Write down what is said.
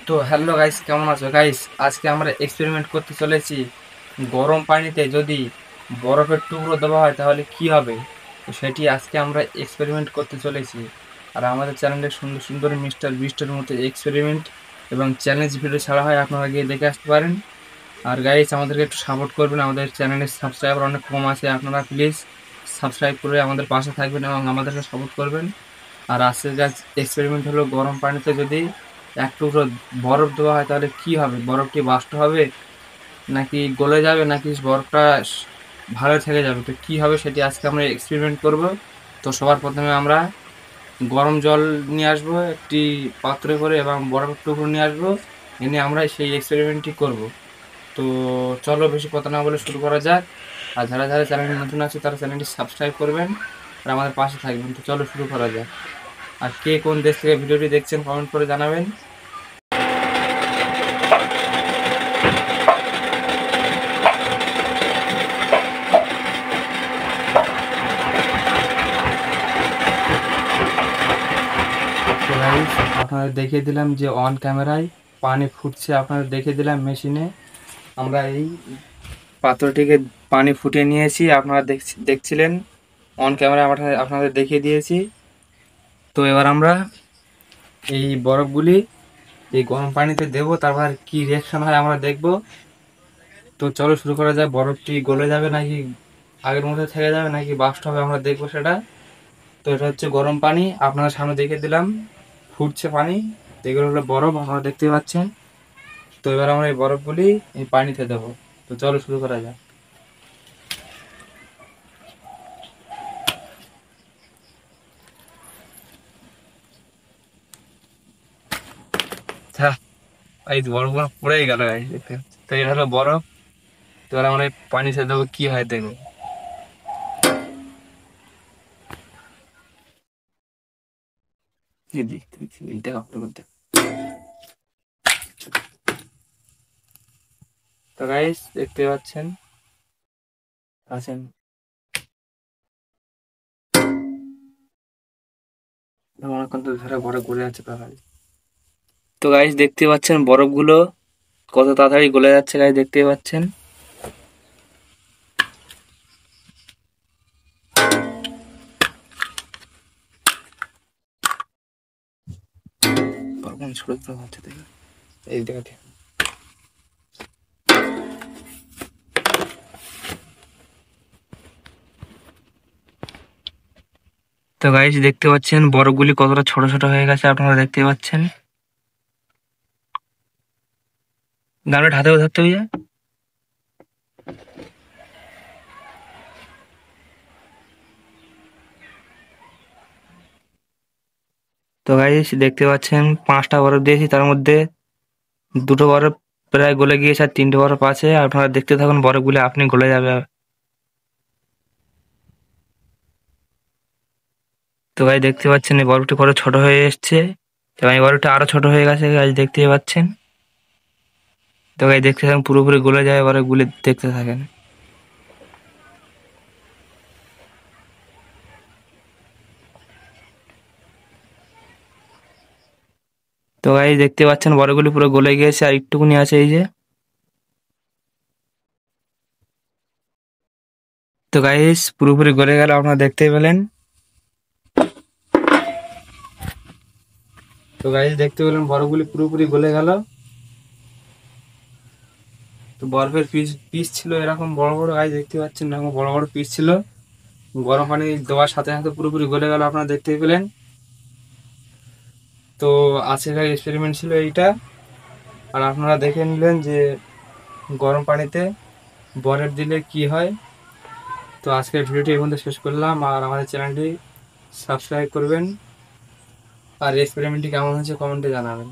তো hello guys, কেমন আছো গাইস? আজকে আমরা এক্সপেরিমেন্ট করতে চলেছি। গরম পানিতে যদি বরফের টুকরো দেওয়া হয় তাহলে কি হবে, তো সেটি আজকে আমরা এক্সপেরিমেন্ট করতে চলেছি। আর আমাদের চ্যানেলে সুন্দর সুন্দর মিস্টার বিস্টের মতো এক্সপেরিমেন্ট এবং চ্যালেঞ্জ ভিডিও ছাড়া হয়, আপনারা গিয়ে দেখে আসতে পারেন। আর গাইস, আমাদেরকে একটু সাপোর্ট করবেন, আমাদের চ্যানেলের সাবস্ক্রাইবার অনেক কম আছে, আপনারা প্লিজ সাবস্ক্রাইব করে আমাদের পাশে থাকবেন এবং আমাদেরকে সাপোর্ট করবেন। আর আজকের এক্সপেরিমেন্ট হলো গরম পানিতে যদি এক টুকরো বরফ দেওয়া হয় তাহলে কি হবে, বরফটি বাষ্প হবে নাকি গলে যাবে নাকি বরফটা ভালো থেকে যাবে, তো কি হবে সেটি আজকে আমরা এক্সপেরিমেন্ট করব। তো সবার প্রথমে আমরা গরম জল নিয়ে আসবো একটি পাত্রে করে এবং বরফের টুকরো নিয়ে আসবো, এনে আমরা সেই এক্সপেরিমেন্টটি করব। তো চলো বেশি কথা না বলে শুরু করা যাক। আর যারা যারা চ্যানেলে নতুন আছে তারা চ্যানেলটি সাবস্ক্রাইব করবেন আর আমাদের পাশে থাকবেন। তো চলো শুরু করা যাক। আর কে কোন দেশ থেকে ভিডিওটি দেখছেন কমেন্ট করে জানাবেন। তো গাইস, আপনাদের দেখিয়ে দিলাম যে অন ক্যামেরায় পানি ফুটছে, আপনাদের দেখিয়ে দিলাম মেশিনে। আমরা এই পাত্রটিকে পানি ফুটিয়ে নিয়েছি, আপনারা দেখছিলেন অন ক্যামেরায়, আপনাদের দেখিয়ে দিয়েছি। তো এবার আমরা এই বরফগুলি এই গরম পানিতে দেবো, তারপর কি রিয়াকশন হয় আমরা দেখব। তো চলো শুরু করা যায়। বরফটি গলে যাবে নাকি আগের মধ্যে থেকে যাবে নাকি বাস্ট হবে আমরা দেখবো সেটা। তো এটা হচ্ছে গরম পানি, আপনারা সামনে দেখে দিলাম ফুটছে পানি, তো এগুলো হলো বরফ, আপনারা দেখতে পাচ্ছেন। তো এবার আমরা এই বরফগুলি এই পানিতে দেবো। তো চলো শুরু করা যাক। হ্যাঁ, এই বরফগুলো পড়েই গেল গাইস, দেখতে পাচ্ছেন। তো এটা হলো বরফ। তো এবার আমরা এই পানিতে দেবো, কি হয় দেখবো। তো গাইস দেখতে পাচ্ছেন আছেন, অনেকক্ষণ তো ধরে বরফ গলে যাচ্ছে তাড়াতাড়ি। তো গাইস দেখতে পাচ্ছেন বরফগুলো কত তাড়াতাড়ি গলে যাচ্ছে গাইস, দেখতে পাচ্ছেন। বরফ ছোট ছোট হচ্ছে দেখে, এই দেখে। তো গাইস দেখতে পাচ্ছেন বরফগুলি কতটা ছোট ছোট হয়ে গেছে, আপনারা দেখতে পাচ্ছেন। গামলাটা হাতেও ধরতে হয়ে যায়। তো গাইস দেখতে পাচ্ছেন 5টা বরফ দিয়েছি, তার মধ্যে 2টো বরফ প্রায় গলে গিয়েছে আর 3টে বরফ আছে। আপনারা দেখতে থাকুন, বরফগুলি আপনি গলে যাবে। তো গাইস দেখতে পাচ্ছেন এই বরফটি কত ছোট হয়ে এসছে এবং এই বরফটা আরো ছোট হয়ে গেছে গাইস, দেখতে পাচ্ছেন। তো গাইস দেখতে থাকুন, পুরোপুরি গলে যায় বরফগুলি, দেখতে থাকেন। তো গাইস দেখতে পাচ্ছেন বরফগুলি পুরো গলে গিয়েছে আর একটুকুনি আছে, এই যে। তো গাইস পুরোপুরি গলে গেল, আপনারা দেখতেই পেলেন। তো গাইস দেখতে পেলেন বরফগুলি পুরোপুরি গলে গেল। তো বরফের পিস পিস ছিল এরকম বড় বড়, গাইস দেখতে পাচ্ছেন এরকম বড় বড় পিস ছিল। গরম পানি দেওয়ার সাথে সাথে পুরোপুরি গলে গেল, আপনারা দেখতেই পেলেন। তো আজকের এক্সপেরিমেন্ট ছিল এইটা। আর আপনারা দেখে নিলেন যে গরম পানিতে বরফ দিলে কি হয়। তো আজকের ভিডিওটি এই পর্যন্ত শেষ করলাম, আর আমাদের চ্যানেলটি সাবস্ক্রাইব করবেন। আর এক্সপেরিমেন্টটি কেমন হয়েছে কমেন্টে জানাবেন।